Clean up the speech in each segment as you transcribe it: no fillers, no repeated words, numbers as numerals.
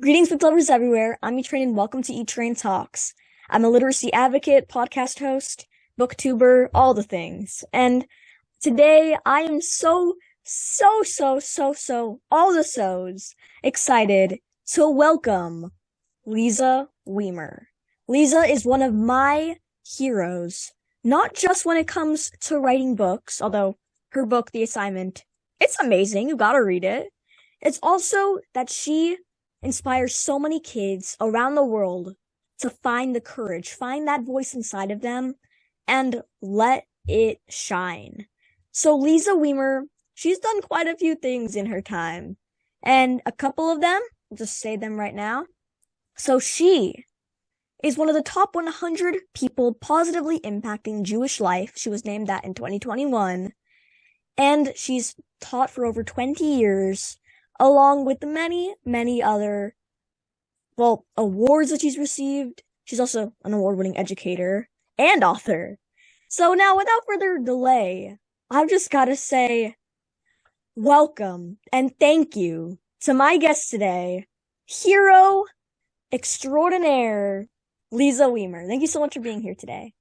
Greetings, book lovers everywhere. I'm E-Train and welcome to E-Train Talks. I'm a literacy advocate, podcast host, booktuber, all the things. And today I am all the so's excited to welcome Liza Wiemer. Liza is one of my heroes, not just when it comes to writing books, although her book, The Assignment, it's amazing. You gotta read it. It's also that she inspires so many kids around the world to find the courage, find that voice inside of them, and let it shine. So Liza Wiemer, she's done quite a few things in her time, and a couple of them, I'll just say them right now. So she is one of the top 100 people positively impacting Jewish life. She was named that in 2021, and she's taught for over 20 years along with the many other, awards that she's received. She's also an award-winning educator and author. So now, without further delay, I've just got to say welcome and thank you to my guest today, hero extraordinaire, Liza Wiemer. Thank you so much for being here today.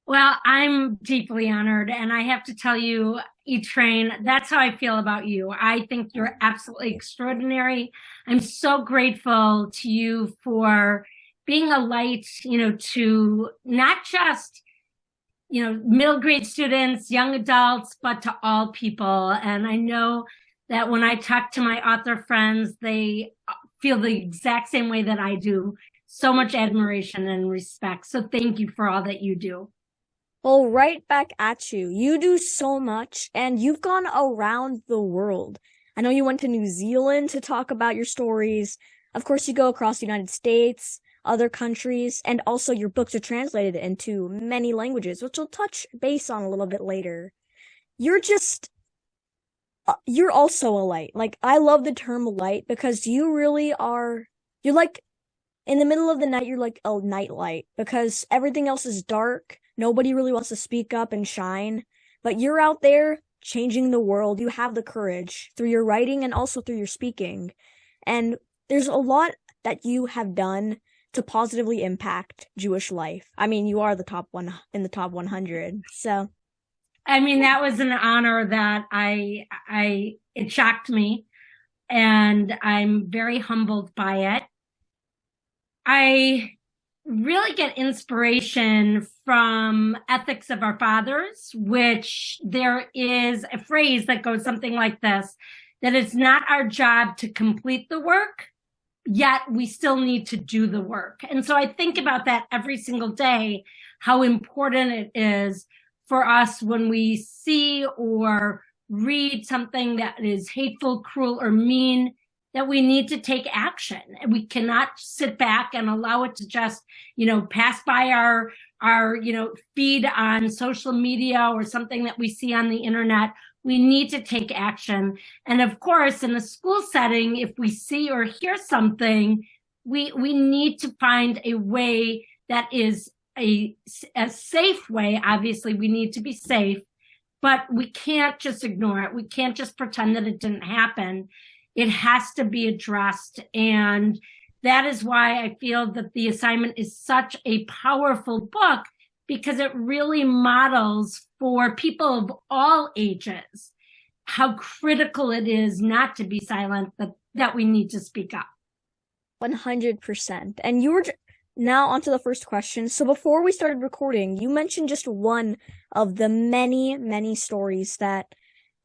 Well, I'm deeply honored, and I have to tell you, E-Train, that's how I feel about you. I think you're absolutely extraordinary. I'm so grateful to you for being a light, to not just, middle grade students, young adults, but to all people. And I know that when I talk to my author friends, they feel the exact same way that I do. So much admiration and respect. So thank you for all that you do. Well, right back at you. You do so much, and you've gone around the world. I know you went to New Zealand to talk about your stories. Of course, you go across the United States, other countries, and also your books are translated into many languages, which we'll touch base on a little bit later. You're also a light. Like, I love the term light because you really are, you're like, in the middle of the night, you're like a night light because everything else is dark. Nobody really wants to speak up and shine, but you're out there changing the world. You have the courage through your writing and also through your speaking. And there's a lot that you have done to positively impact Jewish life. I mean, you are the top 100. So, I mean, that was an honor that it shocked me, and I'm very humbled by it. I really get inspiration from Ethics of Our Fathers, which there is a phrase that goes something like this, that it's not our job to complete the work, yet we still need to do the work. And so I think about that every single day, how important it is for us when we see or read something that is hateful, cruel, or mean, that we need to take action. And we cannot sit back and allow it to just, pass by our feed on social media or something that we see on the internet. We need to take action. And of course, in a school setting, if we see or hear something, we need to find a way that is a safe way. Obviously, we need to be safe, but we can't just ignore it. We can't just pretend that it didn't happen. It has to be addressed. And that is why I feel that The Assignment is such a powerful book, because it really models for people of all ages how critical it is not to be silent, but that we need to speak up. 100%. And you were now onto the first question. So before we started recording, you mentioned just one of the many stories that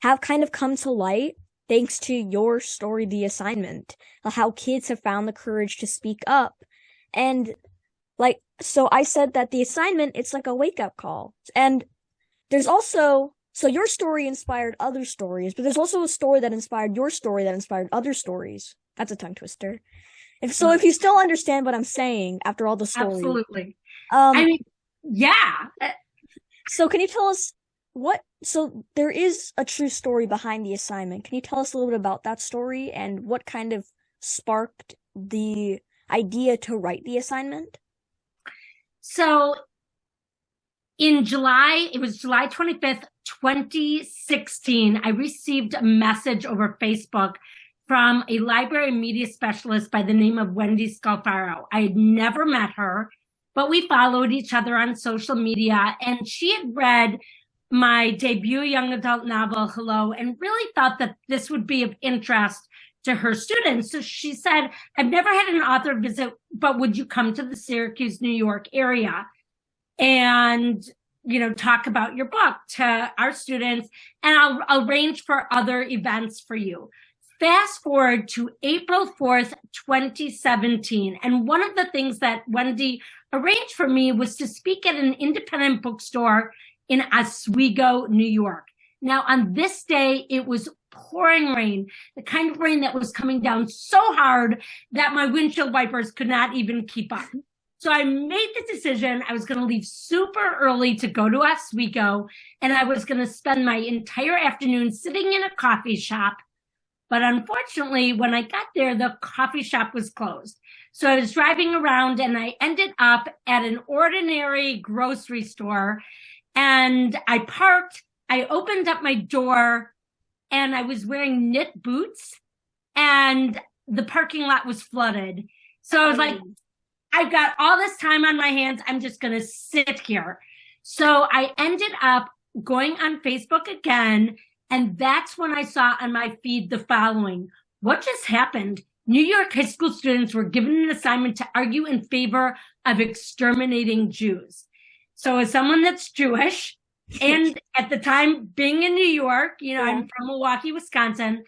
have kind of come to light thanks to your story, The Assignment, how kids have found the courage to speak up. And so I said that The Assignment, it's like a wake-up call. And there's also, so your story inspired other stories, but there's also a story that inspired your story that inspired other stories. That's a tongue twister. If you still understand what I'm saying after all the stories. Absolutely. Yeah. So can you tell us so there is a true story behind The Assignment. Can you tell us a little bit about that story and what kind of sparked the idea to write The Assignment? So in July, it was July 25th, 2016, I received a message over Facebook from a library media specialist by the name of Wendy Scalfaro. I had never met her, but we followed each other on social media, and she had read my debut young adult novel, Hello, and really thought that this would be of interest to her students. So she said, I've never had an author visit, but would you come to the Syracuse, New York area and, talk about your book to our students, and I'll arrange for other events for you. Fast forward to April 4th, 2017. And one of the things that Wendy arranged for me was to speak at an independent bookstore in Oswego, New York. Now, on this day, it was pouring rain, the kind of rain that was coming down so hard that my windshield wipers could not even keep up. So I made the decision I was going to leave super early to go to Oswego, and I was going to spend my entire afternoon sitting in a coffee shop. But unfortunately, when I got there, the coffee shop was closed. So I was driving around, and I ended up at an ordinary grocery store, and I parked. I opened up my door, and I was wearing knit boots, and the parking lot was flooded. So I was like, I've got all this time on my hands. I'm just going to sit here. So I ended up going on Facebook again. And that's when I saw on my feed the following. What just happened? New York high school students were given an assignment to argue in favor of exterminating Jews. So as someone that's Jewish, and at the time being in New York, I'm from Milwaukee, Wisconsin,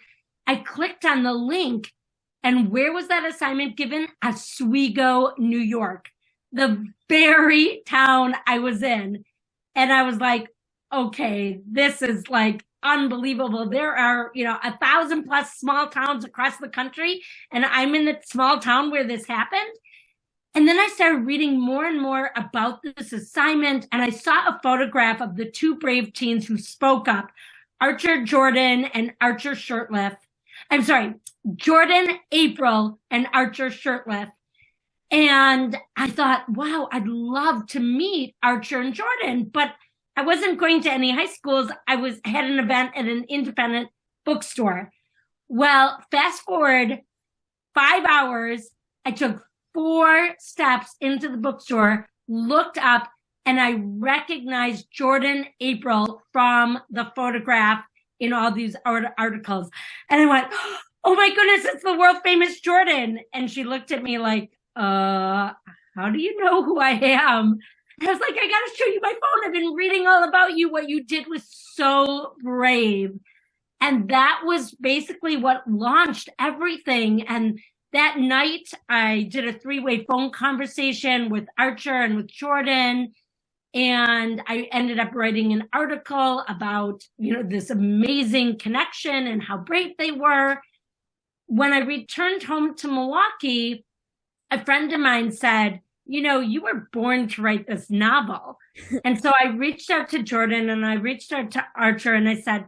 I clicked on the link. And where was that assignment given? Oswego, New York, the very town I was in. And I was like, okay, this is like unbelievable. There are, 1,000 plus small towns across the country, and I'm in the small town where this happened. And then I started reading more and more about this assignment, and I saw a photograph of the two brave teens who spoke up, Archer Jordan and Archer Shurtleff. I'm sorry, Jordan April and Archer Shurtleff. And I thought, wow, I'd love to meet Archer and Jordan, but I wasn't going to any high schools. I had an event at an independent bookstore. Well, fast forward 5 hours, I took 4 steps into the bookstore, looked up, and I recognized Jordan April from the photograph in all these articles. And I went, oh my goodness, it's the world famous Jordan. And she looked at me like, how do you know who I am? And I was like, I got to show you my phone. I've been reading all about you. What you did was so brave. And that was basically what launched everything. And that night I did a 3-way phone conversation with Archer and with Jordan. And I ended up writing an article about, this amazing connection and how brave they were. When I returned home to Milwaukee, a friend of mine said, you were born to write this novel. And so I reached out to Jordan and I reached out to Archer and I said,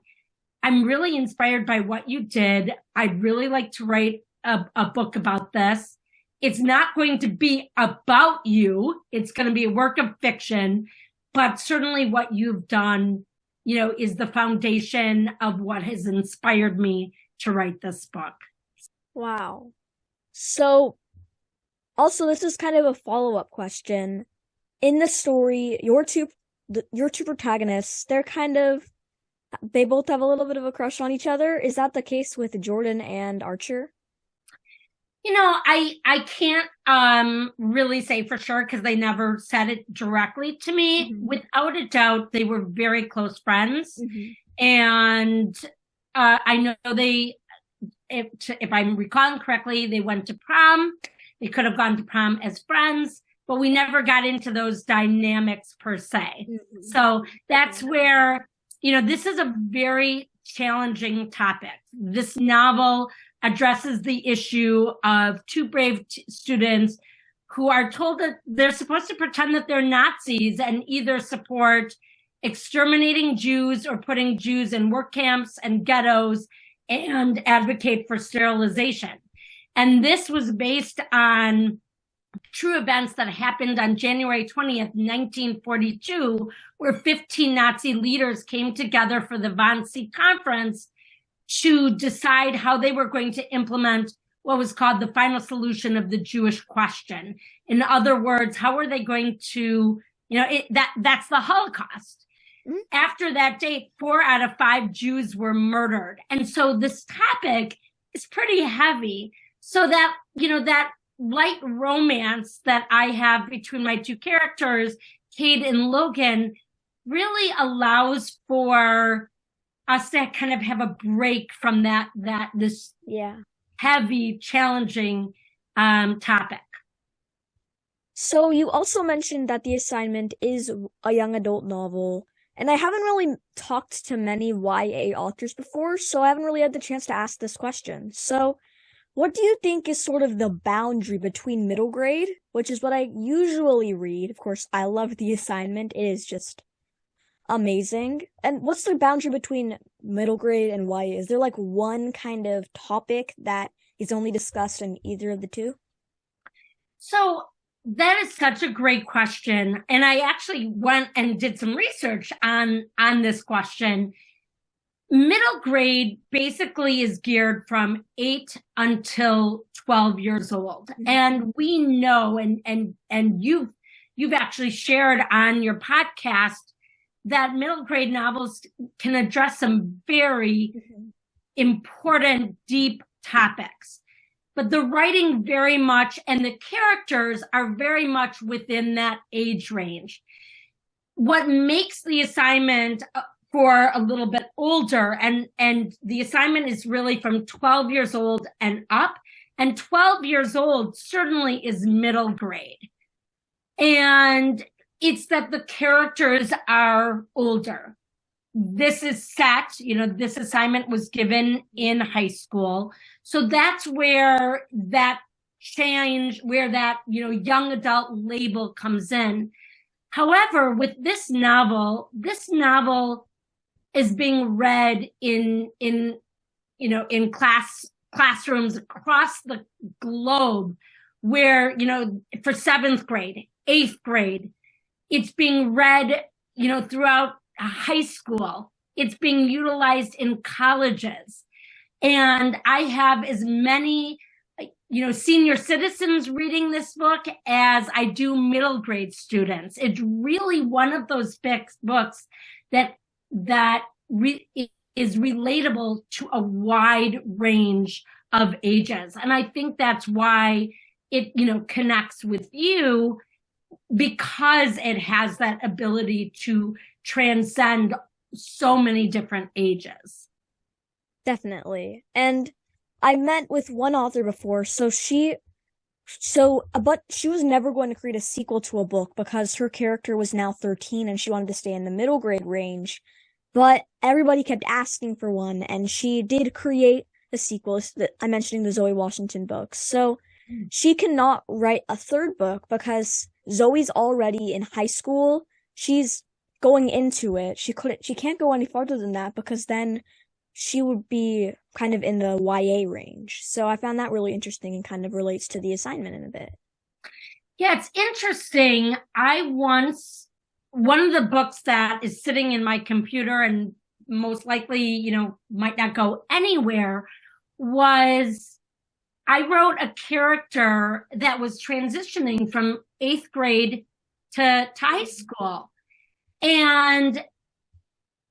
I'm really inspired by what you did. I'd really like to write a book about this. It's not going to be about you. It's going to be a work of fiction, but certainly what you've done, is the foundation of what has inspired me to write this book. Wow. So also, this is kind of a follow-up question. In the story, your two protagonists, they both have a little bit of a crush on each other. Is that the case with Jordan and Archer? I can't really say for sure because they never said it directly to me. Mm-hmm. Without a doubt, they were very close friends. Mm-hmm. And I know if I'm recalling correctly, they went to prom. They could have gone to prom as friends, but we never got into those dynamics per se. Mm-hmm. So that's where, this is a very challenging topic. This novel addresses the issue of two brave students who are told that they're supposed to pretend that they're Nazis and either support exterminating Jews or putting Jews in work camps and ghettos and advocate for sterilization. And this was based on true events that happened on January 20th, 1942, where 15 Nazi leaders came together for the Wannsee Conference to decide how they were going to implement what was called the final solution of the Jewish question. In other words, how are they going to, that's the Holocaust. Mm-hmm. After that date, 4 out of 5 Jews were murdered. And so this topic is pretty heavy. So that, that light romance that I have between my two characters, Cade and Logan, really allows for us to kind of have a break from this heavy, challenging topic. So you also mentioned that The Assignment is a young adult novel, and I haven't really talked to many YA authors before, so I haven't really had the chance to ask this question. So what do you think is sort of the boundary between middle grade, which is what I usually read? Of course, I love The Assignment. It is just amazing. And what's the boundary between middle grade and YA? Is there like one kind of topic that is only discussed in either of the two? So that is such a great question. And I actually went and did some research on this question. Middle grade basically is geared from 8 until 12 years old. Mm-hmm. And we know, and you've actually shared on your podcast that middle grade novels can address some very important, deep topics. But the writing very much, and the characters are very much within that age range. What makes The Assignment for a little bit older, and The Assignment is really from 12 years old and up, and 12 years old certainly is middle grade. And it's that the characters are older. This is set, this assignment was given in high school. So that's where that change, where that, young adult label comes in. However, with this novel is being read in classrooms across the globe where, for 7th grade, 8th grade, it's being read, throughout high school. It's being utilized in colleges. And I have as many, senior citizens reading this book as I do middle grade students. It's really one of those books that is relatable to a wide range of ages. And I think that's why it, connects with you, because it has that ability to transcend so many different ages. Definitely. And I met with one author before, but she was never going to create a sequel to a book because her character was now 13 and she wanted to stay in the middle grade range. But everybody kept asking for one, and she did create a sequel that I mentioned in the Zoe Washington books. So she cannot write a third book because Zoe's already in high school. She's going into it. She can't go any farther than that because then she would be kind of in the YA range. So I found that really interesting and kind of relates to The Assignment in a bit. Yeah, it's interesting. One of the books that is sitting in my computer and most likely, might not go anywhere, was I wrote a character that was transitioning from 8th grade to high school. And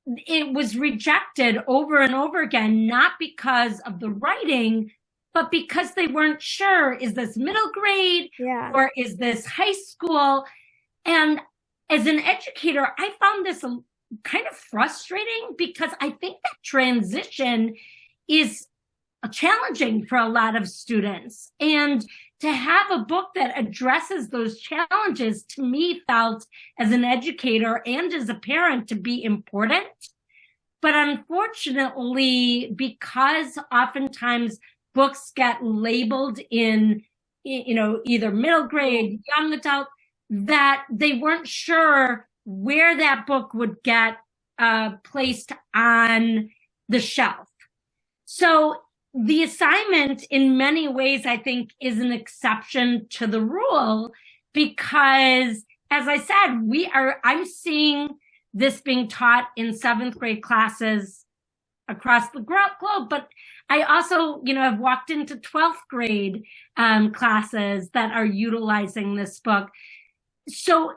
it was rejected over and over again, not because of the writing, but because they weren't sure, is this middle grade or is this high school? And as an educator, I found this kind of frustrating because I think that transition is challenging for a lot of students. And to have a book that addresses those challenges, to me, felt as an educator and as a parent to be important. But unfortunately, because oftentimes books get labeled in, either middle grade, young adult, that they weren't sure where that book would get placed on the shelf. So The Assignment, in many ways, I think, is an exception to the rule because, as I said, I'm seeing this being taught in 7th grade classes across the globe. But I also, have walked into 12th grade classes that are utilizing this book. So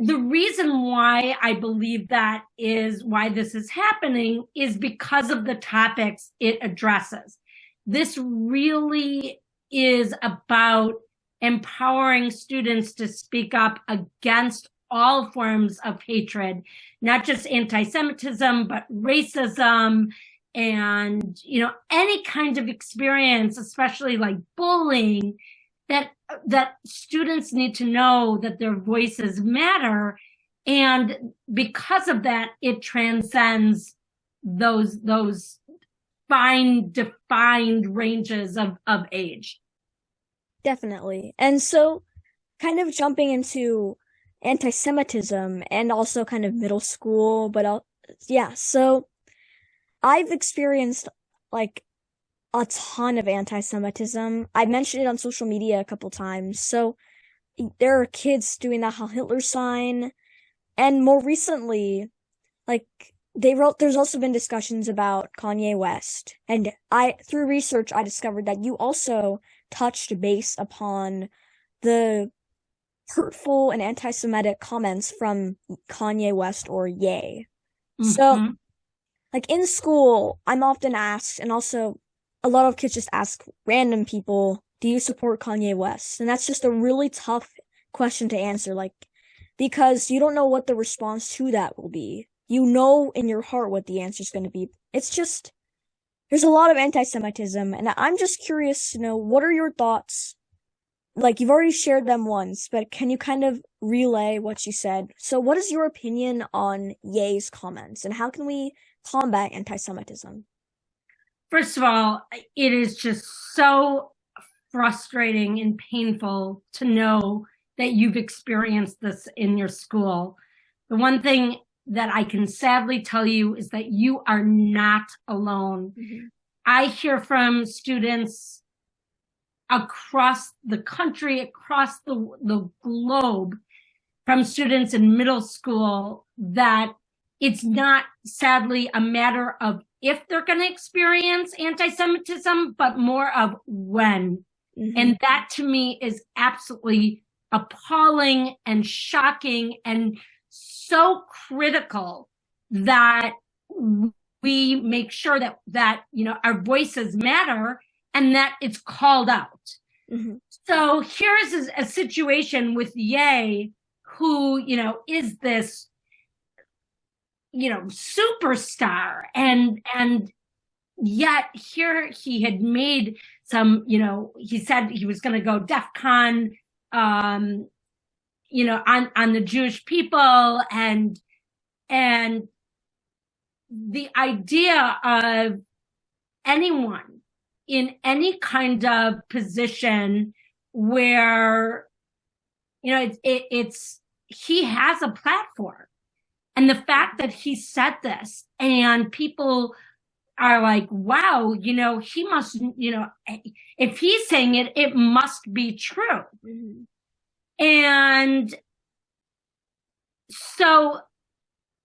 the reason why I believe that is why this is happening is because of the topics it addresses. This really is about empowering students to speak up against all forms of hatred, not just anti-Semitism, but racism and, any kind of experience, especially like bullying, that students need to know that their voices matter. And because of that, it transcends those fine defined ranges of age. Definitely. And so kind of jumping into anti-Semitism and also kind of middle school, but yeah, so I've experienced like a ton of anti-Semitism. I mentioned it on social media a couple times. So there are kids doing the Heil Hitler sign, and more recently, like there's also been discussions about Kanye West. And through research, I discovered that you also touched base upon the hurtful and anti-Semitic comments from Kanye West or Ye. So, like in school, I'm often asked, and also a lot of kids just ask random people, do you support Kanye West? And that's just a really tough question to answer, like, because you don't know what the response to that will be. You know in your heart what the answer is going to be. It's just, there's a lot of anti-Semitism, and I'm just curious to know, what are your thoughts? Like, you've already shared them once, but can you kind of relay what you said? So what is your opinion on Ye's comments, and how can we combat anti-Semitism? First of all, it is just so frustrating and painful to know that you've experienced this in your school. The one thing that I can sadly tell you is that you are not alone. Mm-hmm. I hear from students across the country, across the globe, from students in middle school, that it's not, sadly, a matter of if they're going to experience anti-Semitism, but more of when. Mm-hmm. And that to me is absolutely appalling and shocking and so critical that we make sure that our voices matter and that it's called out. Mm-hmm. So here's a situation with Ye, who, is this, superstar, and yet here he had made some, he said he was going to go DEFCON, on the Jewish people, and the idea of anyone in any kind of position where, it's he has a platform. And the fact that he said this and people are like, wow, he must, if he's saying it, it must be true. Mm-hmm. And so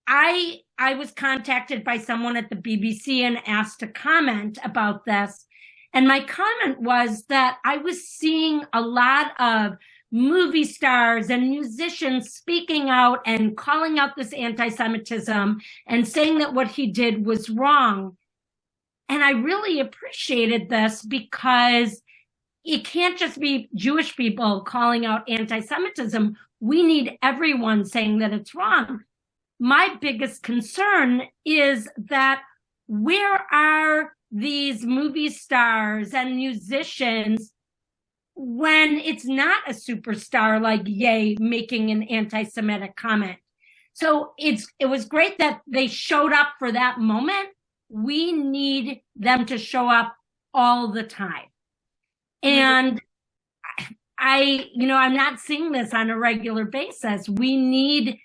I was contacted by someone at the BBC and asked to comment about this. And my comment was that I was seeing a lot of movie stars and musicians speaking out and calling out this anti-Semitism and saying that what he did was wrong. And I really appreciated this, because it can't just be Jewish people calling out anti-Semitism. We need everyone saying that it's wrong. My biggest concern is that where are these movie stars and musicians when it's not a superstar like Ye making an anti-Semitic comment? So it was great that they showed up for that moment. We need them to show up all the time. And I'm not seeing this on a regular basis. We need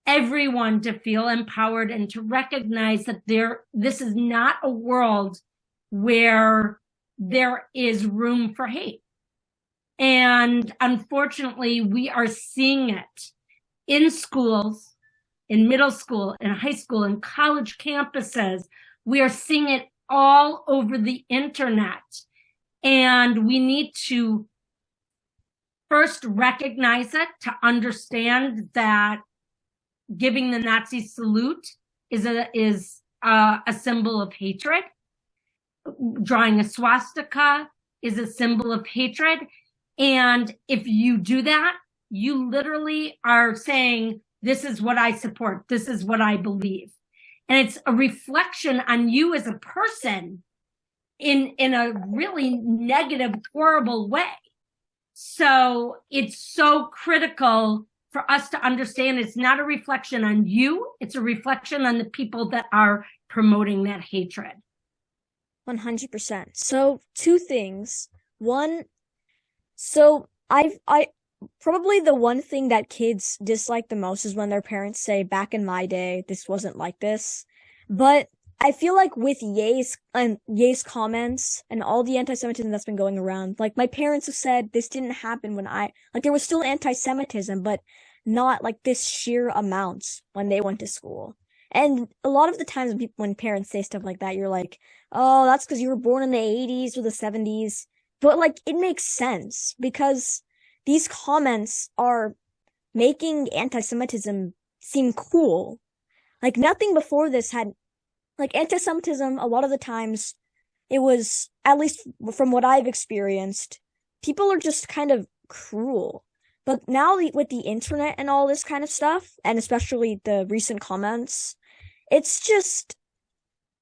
everyone to feel empowered and to recognize that this is not a world where there is room for hate. And unfortunately, we are seeing it in schools, in middle school, in high school, in college campuses. We are seeing it all over the internet. And we need to first recognize it, to understand that giving the Nazi salute is a symbol of hatred. Drawing a swastika is a symbol of hatred. And if you do that, you literally are saying, this is what I support. This is what I believe. And it's a reflection on you as a person in a really negative, horrible way. So it's so critical for us to understand it's not a reflection on you. It's a reflection on the people that are promoting that hatred. 100%. So, two things. One, so I probably the one thing that kids dislike the most is when their parents say, back in my day, this wasn't like this. But I feel like with Ye's comments and all the anti-Semitism that's been going around, like my parents have said this didn't happen when there was still anti-Semitism, but not like this sheer amounts when they went to school. And a lot of the times when parents say stuff like that, you're like, oh, that's because you were born in the 80s or the 70s. But like, it makes sense because these comments are making anti-Semitism seem cool. Like, nothing before this had, like, anti-Semitism, a lot of the times, it was, at least from what I've experienced, people are just kind of cruel. But now with the internet and all this kind of stuff, and especially the recent comments, it's just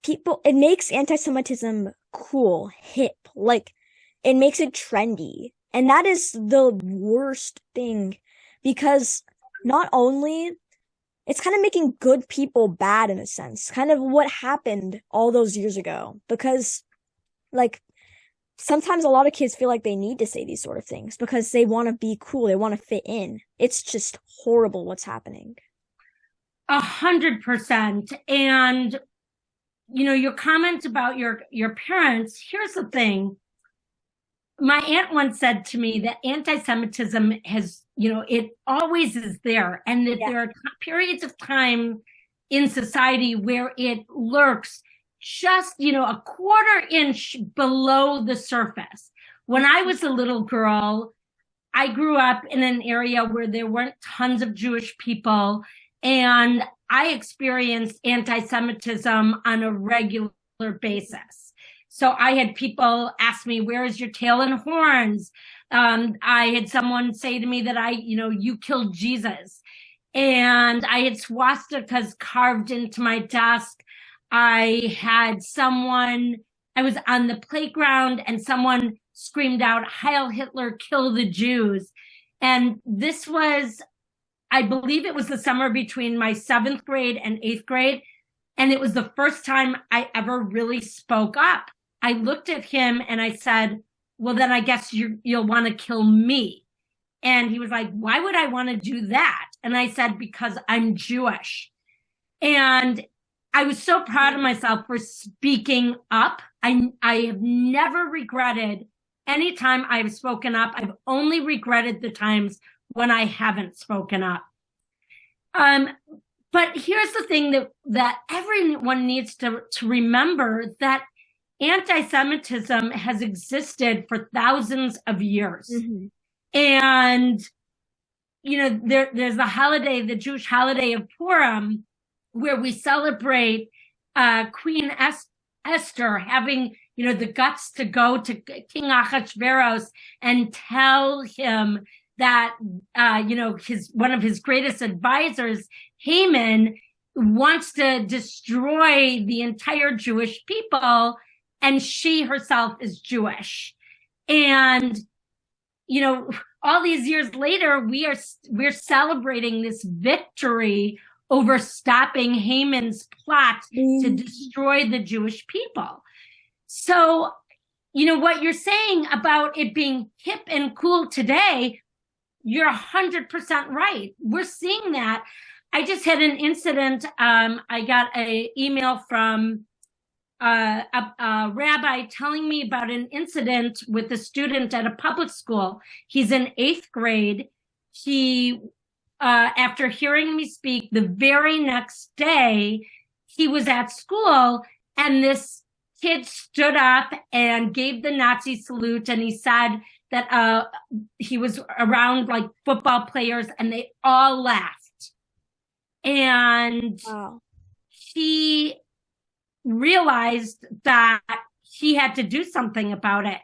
it makes anti-Semitism cool, hip, like it makes it trendy. And that is the worst thing because not only it's kind of making good people bad in a sense, kind of what happened all those years ago, because like sometimes a lot of kids feel like they need to say these sort of things because they want to be cool. They want to fit in. It's just horrible what's happening. 100%. And, you know, your comment about your parents, here's the thing. My aunt once said to me that anti-Semitism has, you know, it always is there. And that there are periods of time in society where it lurks just, you know, a quarter inch below the surface. When I was a little girl, I grew up in an area where there weren't tons of Jewish people, and I experienced anti-Semitism on a regular basis. So I had people ask me, where is your tail and horns? I had someone say to me that you killed Jesus. And I had swastikas carved into my desk. I was on the playground and someone screamed out, Heil Hitler, kill the Jews. And this was, I believe it was the summer between my 7th grade and 8th grade. And it was the first time I ever really spoke up. I looked at him and I said, well, then I guess you'll want to kill me. And he was like, why would I want to do that? And I said, because I'm Jewish. And I was so proud of myself for speaking up. I have never regretted any time I've spoken up. I've only regretted the times when I haven't spoken up. But here's the thing that everyone needs to remember, that anti-Semitism has existed for thousands of years. Mm-hmm. And, you know, there's a holiday, the Jewish holiday of Purim, where we celebrate Queen Esther having, you know, the guts to go to King Ahasuerus and tell him that, you know, one of his greatest advisors, Haman, wants to destroy the entire Jewish people, and she herself is Jewish. And, you know, all these years later, we're celebrating this victory over stopping Haman's plot to destroy the Jewish people. So, you know, what you're saying about it being hip and cool today, you're 100% right. We're seeing that. I just had an incident. I got an email from a rabbi telling me about an incident with a student at a public school. He's in 8th grade. He after hearing me speak, the very next day, he was at school and this kid stood up and gave the Nazi salute. And he said that he was around like football players and they all laughed. And Wow. he realized that he had to do something about it.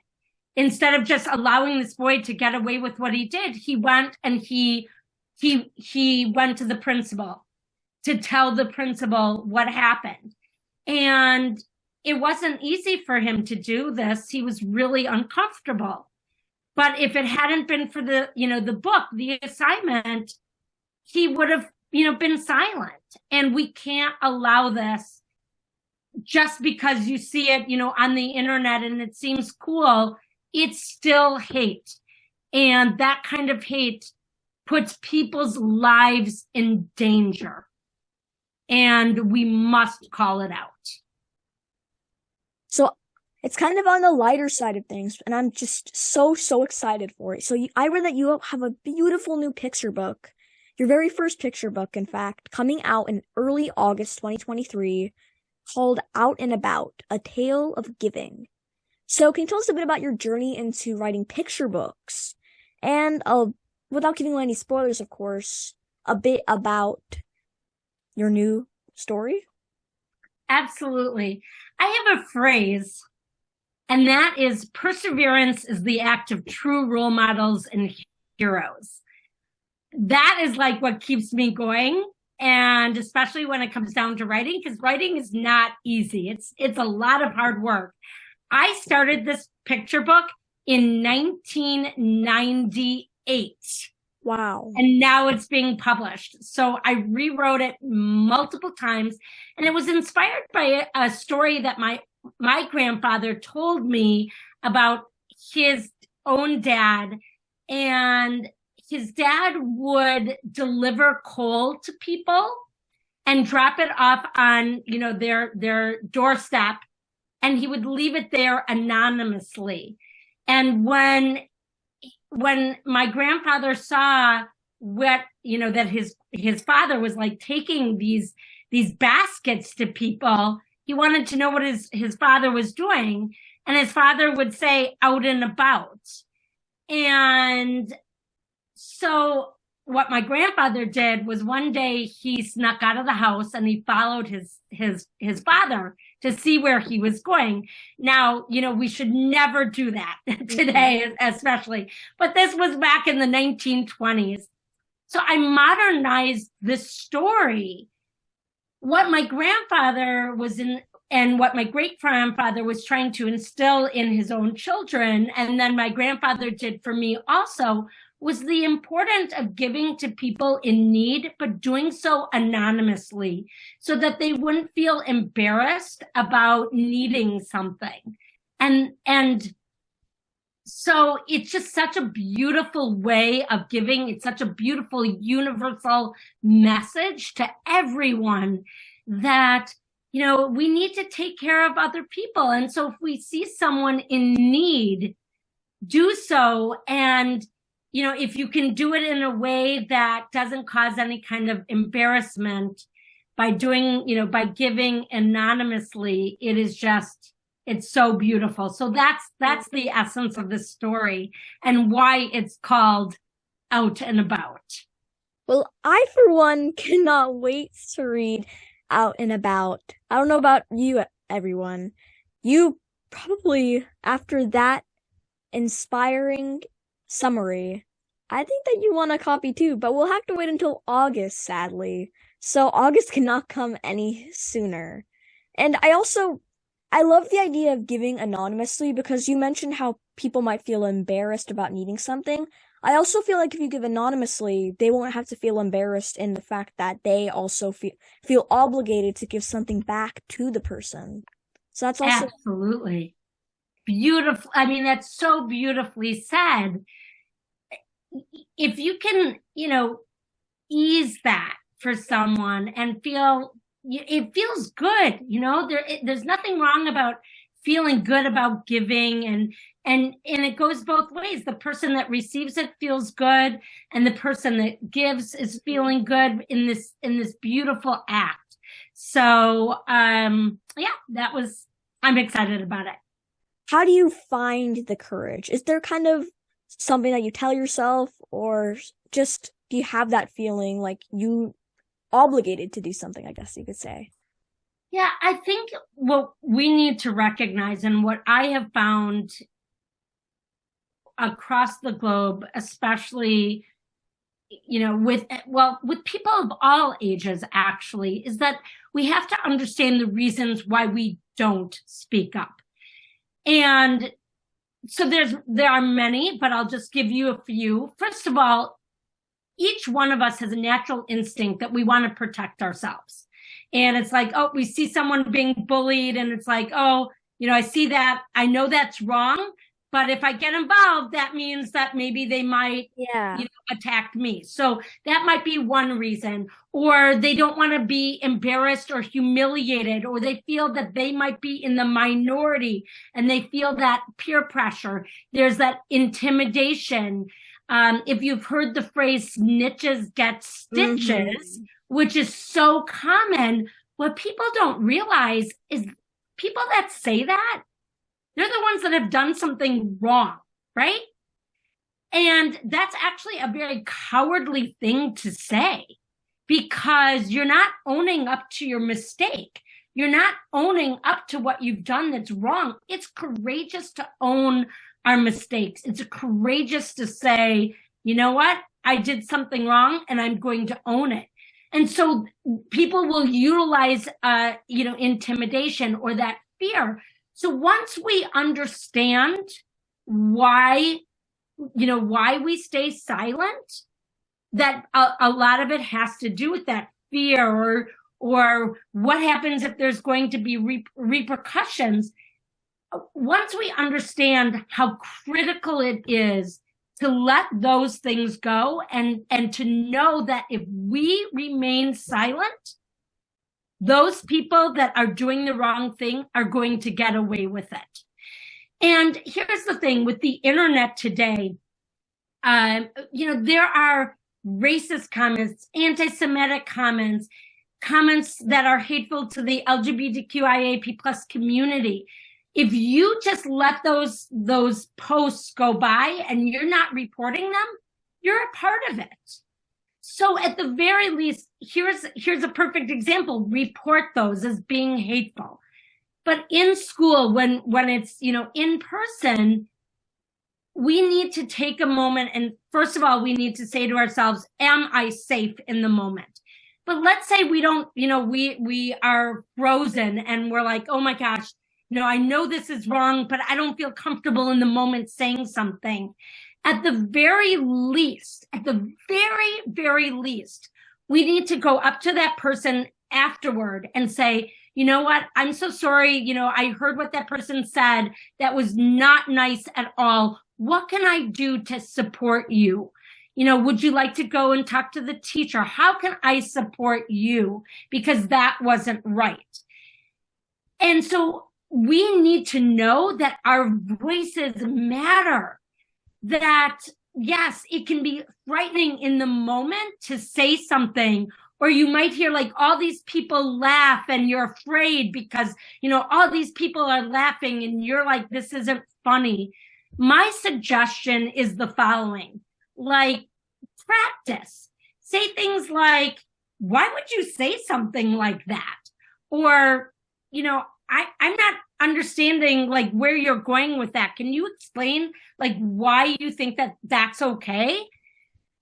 Instead of just allowing this boy to get away with what he did, he went and he went to the principal to tell the principal what happened. And it wasn't easy for him to do this. He was really uncomfortable. But if it hadn't been for the book, the assignment, he would have, been silent. And we can't allow this just because you see it, on the internet and it seems cool. It's still hate. And that kind of hate puts people's lives in danger. And we must call it out. So it's kind of on the lighter side of things, and I'm just so excited for it. So I read that you have a beautiful new picture book, your very first picture book, in fact, coming out in early August 2023, called Out and About, A Tale of Giving. So can you tell us a bit about your journey into writing picture books? And without giving away any spoilers, of course, a bit about your new story? Absolutely. I have a phrase, and that is perseverance is the act of true role models and heroes. That is like what keeps me going. And especially when it comes down to writing, because writing is not easy. It's a lot of hard work. I started this picture book in 1998. Wow. And now it's being published. So I rewrote it multiple times. And it was inspired by a story that my grandfather told me about his own dad. And his dad would deliver coal to people and drop it off on, their doorstep. And he would leave it there anonymously. And when my grandfather saw that his father was like taking these baskets to people, he wanted to know what his father was doing. And his father would say, out and about. And so what my grandfather did was one day he snuck out of the house and he followed his father to see where he was going. Now, we should never do that today, especially, but this was back in the 1920s. So I modernized this story. What my grandfather was in and what my great grandfather was trying to instill in his own children, and then my grandfather did for me also, was the importance of giving to people in need, but doing so anonymously so that they wouldn't feel embarrassed about needing something. And so it's just such a beautiful way of giving. It's such a beautiful universal message to everyone that, we need to take care of other people. And so if we see someone in need, do so. And if you can do it in a way that doesn't cause any kind of embarrassment by giving anonymously, it's so beautiful. So that's the essence of the story and why it's called Out and About. Well, I, for one, cannot wait to read Out and About. I don't know about you, everyone. You probably, after that inspiring summary, I think that you want a copy too, but we'll have to wait until August, sadly. So August cannot come any sooner. And I love the idea of giving anonymously because you mentioned how people might feel embarrassed about needing something. I also feel like if you give anonymously, they won't have to feel embarrassed in the fact that they also feel obligated to give something back to the person. So that's also absolutely beautiful. I mean, that's so beautifully said. If you can, ease that for someone and it feels good, there's nothing wrong about feeling good about giving and And it goes both ways. The person that receives it feels good, and the person that gives is feeling good in this beautiful act. So yeah, I'm excited about it. How do you find the courage? Is there kind of something that you tell yourself, or just do you have that feeling like you obligated to do something, I guess you could say? Yeah, I think what we need to recognize, and what I have found across the globe, especially, with people of all ages, actually, is that we have to understand the reasons why we don't speak up. And so there are many, but I'll just give you a few. First of all, each one of us has a natural instinct that we want to protect ourselves. And it's like, oh, we see someone being bullied, and it's like, oh, I see that. I know that's wrong. But if I get involved, that means that maybe they might, Yeah. attack me. So that might be one reason. Or they don't want to be embarrassed or humiliated, or they feel that they might be in the minority and they feel that peer pressure. There's that intimidation. If you've heard the phrase snitches get stitches, which is so common, what people don't realize is people that say that, they're the ones that have done something wrong, right? And that's actually a very cowardly thing to say, because you're not owning up to your mistake. You're not owning up to what you've done that's wrong. It's courageous to own our mistakes. It's courageous to say, you know what? I did something wrong, and I'm going to own it. And so people will utilize, intimidation or that fear. So once we understand why we stay silent, that a lot of it has to do with that fear, or what happens if there's going to be repercussions. Once we understand how critical it is to let those things go, and to know that if we remain silent, those people that are doing the wrong thing are going to get away with it. And here's the thing with the internet today, there are racist comments, anti-Semitic comments that are hateful to the LGBTQIA+ community. If you just let those posts go by and you're not reporting them, you're a part of it. So at the very least, here's a perfect example. Report those as being hateful. But in school, when it's, in person, we need to take a moment, and first of all, we need to say to ourselves, am I safe in the moment? But let's say we don't, we are frozen and we're like, oh my gosh, I know this is wrong, but I don't feel comfortable in the moment saying something. At the very least, we need to go up to that person afterward and say, you know what? I'm so sorry. I heard what that person said. That was not nice at all. What can I do to support you? Would you like to go and talk to the teacher? How can I support you? Because that wasn't right. And so we need to know that our voices matter. That, yes, it can be frightening in the moment to say something, or you might hear like all these people laugh and you're afraid because, all these people are laughing and you're like, this isn't funny. My suggestion is the following, like, practice. Say things like, why would you say something like that? Or, I'm not understanding like where you're going with that. Can you explain like why you think that that's okay?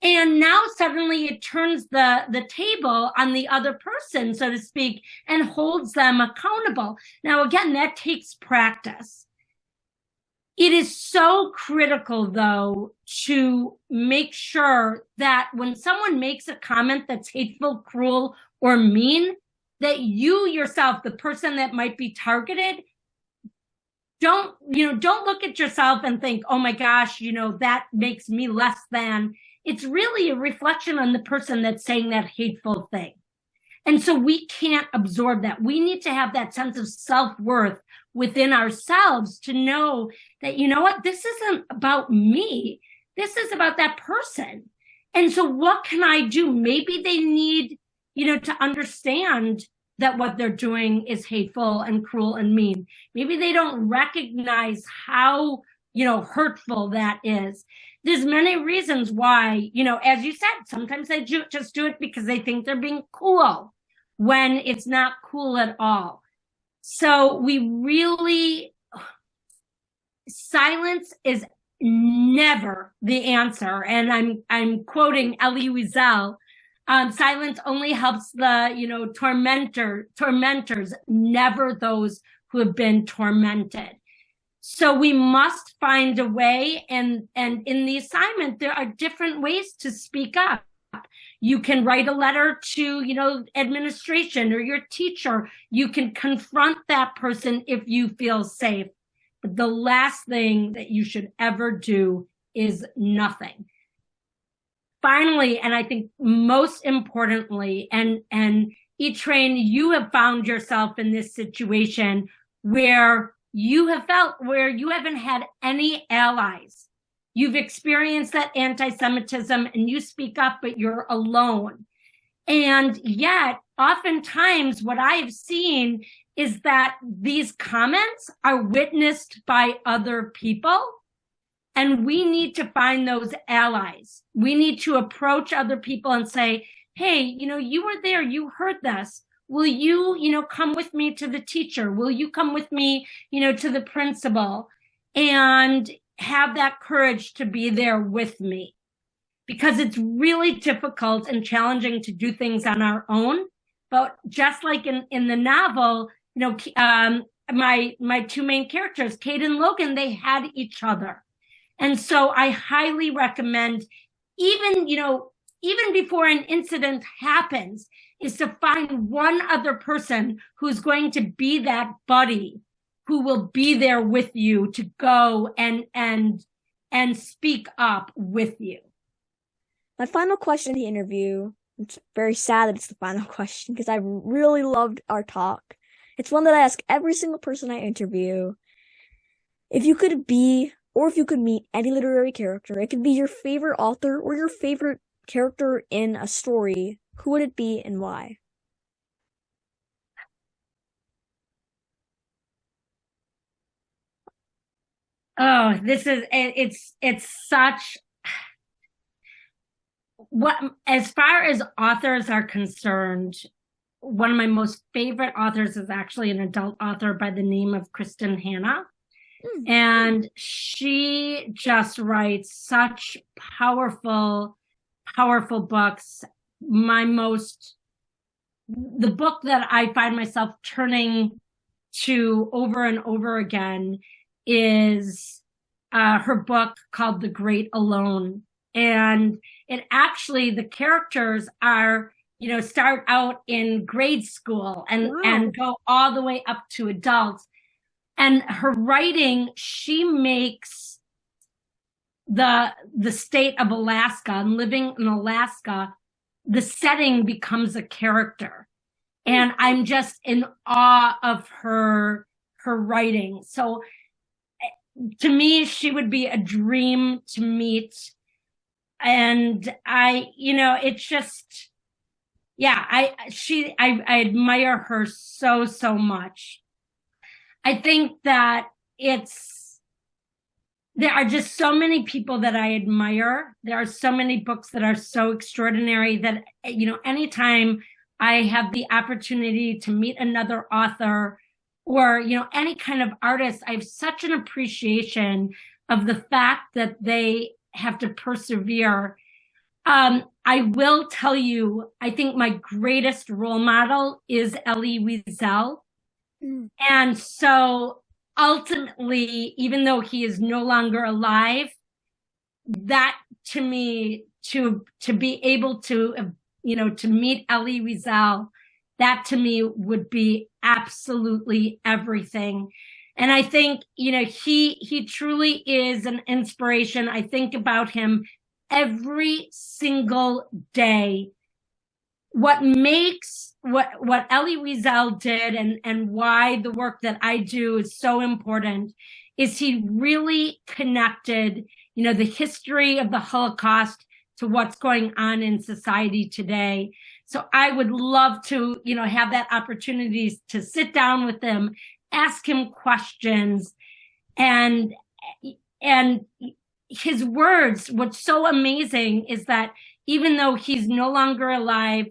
And now suddenly it turns the table on the other person, so to speak, and holds them accountable. Now, again, that takes practice. It is so critical, though, to make sure that when someone makes a comment that's hateful, cruel, or mean, that you yourself, the person that might be targeted, don't look at yourself and think, oh my gosh, that makes me less than. It's really a reflection on the person that's saying that hateful thing. And so we can't absorb that. We need to have that sense of self-worth within ourselves to know that, you know what, this isn't about me. This is about that person. And so what can I do? Maybe they need, to understand that what they're doing is hateful and cruel and mean. Maybe they don't recognize how, hurtful that is. There's many reasons why, as you said, sometimes they just do it because they think they're being cool when it's not cool at all. So silence is never the answer. And I'm quoting Elie Wiesel. Silence only helps the, tormentors, never those who have been tormented. So we must find a way. And in the assignment, there are different ways to speak up. You can write a letter to, administration or your teacher. You can confront that person if you feel safe. But the last thing that you should ever do is nothing. Finally, and I think most importantly, and E-Train, you have found yourself in this situation where you haven't had any allies. You've experienced that anti-Semitism and you speak up, but you're alone. And yet, oftentimes what I have seen is that these comments are witnessed by other people. And we need to find those allies. We need to approach other people and say, hey, you were there, you heard this. Will you, come with me to the teacher? Will you come with me, to the principal? And have that courage to be there with me. Because it's really difficult and challenging to do things on our own. But just like in the novel, my two main characters, Kate and Logan, they had each other. And so I highly recommend, even before an incident happens, is to find one other person who's going to be that buddy, who will be there with you to go and speak up with you. My final question in the interview, it's very sad that it's the final question because I really loved our talk. It's one that I ask every single person I interview. If you could be, or if you could meet any literary character, it could be your favorite author or your favorite character in a story, who would it be and why? Oh, it's such, as far as authors are concerned, one of my most favorite authors is actually an adult author by the name of Kristen Hanna. And she just writes such powerful, powerful books. The book that I find myself turning to over and over again is her book called The Great Alone. And it actually, the characters are, start out in grade school and go all the way up to adults. And her writing, she makes the state of Alaska and living in Alaska, the setting becomes a character. And I'm just in awe of her writing. So to me, she would be a dream to meet. And it's just, yeah, I admire her so, so much. I think that there are just so many people that I admire. There are so many books that are so extraordinary that, anytime I have the opportunity to meet another author or, any kind of artist, I have such an appreciation of the fact that they have to persevere. I will tell you, I think my greatest role model is Elie Wiesel. And so ultimately, even though he is no longer alive, that to me, to be able to, to meet Elie Wiesel, that to me would be absolutely everything. And I think, he truly is an inspiration. I think about him every single day. what makes what Elie Wiesel did and why the work that I do is so important is he really connected, the history of the Holocaust to what's going on in society today. So I would love to, have that opportunity to sit down with him, ask him questions, and and his words, what's so amazing is that even though he's no longer alive,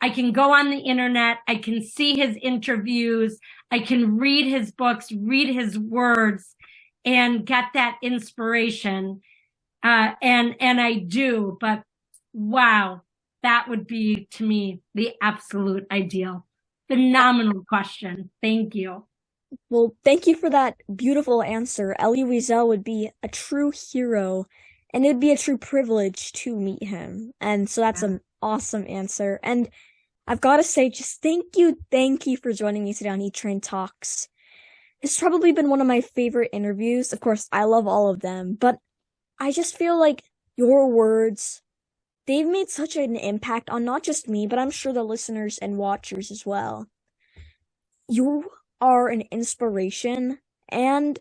I can go on the internet, I can see his interviews, I can read his books, read his words, and get that inspiration. And I do, but wow, that would be to me the absolute ideal. Phenomenal question. Thank you. Well, thank you for that beautiful answer. Elie Wiesel would be a true hero, and it'd be a true privilege to meet him. And so that's an awesome answer. And I've got to say, just thank you for joining me today on Eat Train Talks. It's probably been one of my favorite interviews. Of course, I love all of them, but I just feel like your words, they've made such an impact on not just me, but I'm sure the listeners and watchers as well. You are an inspiration, and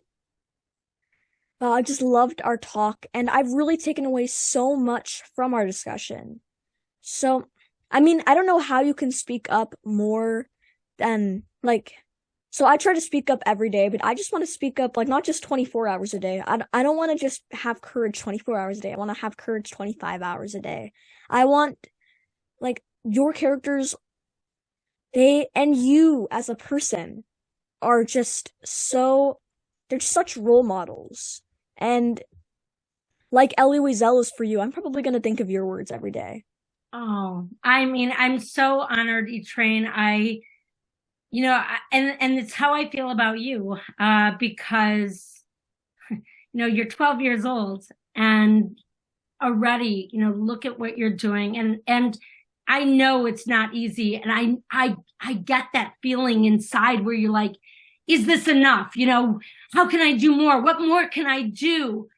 I just loved our talk, and I've really taken away so much from our discussion. So, I mean, I don't know how you can speak up more than, so I try to speak up every day, but I just want to speak up, not just 24 hours a day. I don't want to just have courage 24 hours a day. I want to have courage 25 hours a day. I want, your characters, and you as a person are just they're such role models. And like Elie Wiesel is for you, I'm probably going to think of your words every day. Oh, I mean, I'm so honored, E-Train. And it's how I feel about you, because, you're 12 years old and already, look at what you're doing. And I know it's not easy. And I get that feeling inside where you're like, is this enough? How can I do more? What more can I do?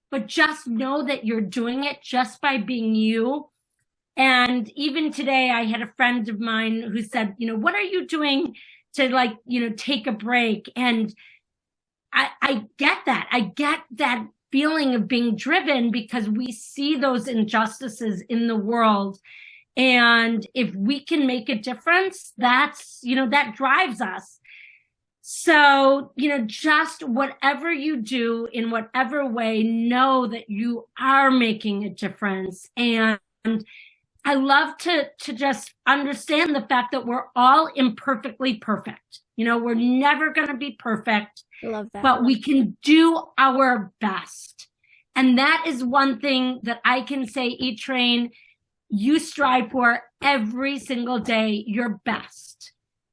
But just know that you're doing it just by being you. And even today, I had a friend of mine who said, what are you doing to take a break? And I get that. I get that feeling of being driven because we see those injustices in the world. And if we can make a difference, that drives us. So, just whatever you do in whatever way, know that you are making a difference. And I love to just understand the fact that we're all imperfectly perfect. We're never going to be perfect. I love that. But we can do our best. And that is one thing that I can say, E-Train, you strive for every single day, your best.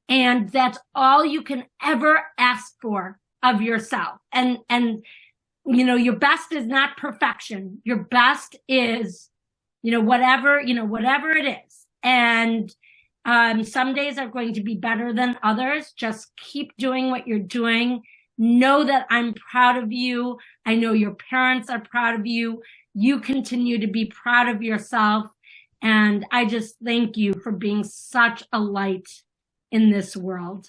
And that's all you can ever ask for of yourself. And your best is not perfection. Your best is, whatever it is. And some days are going to be better than others. Just keep doing what you're doing. Know that I'm proud of you. I know your parents are proud of you. You continue to be proud of yourself. And I just thank you for being such a light in this world.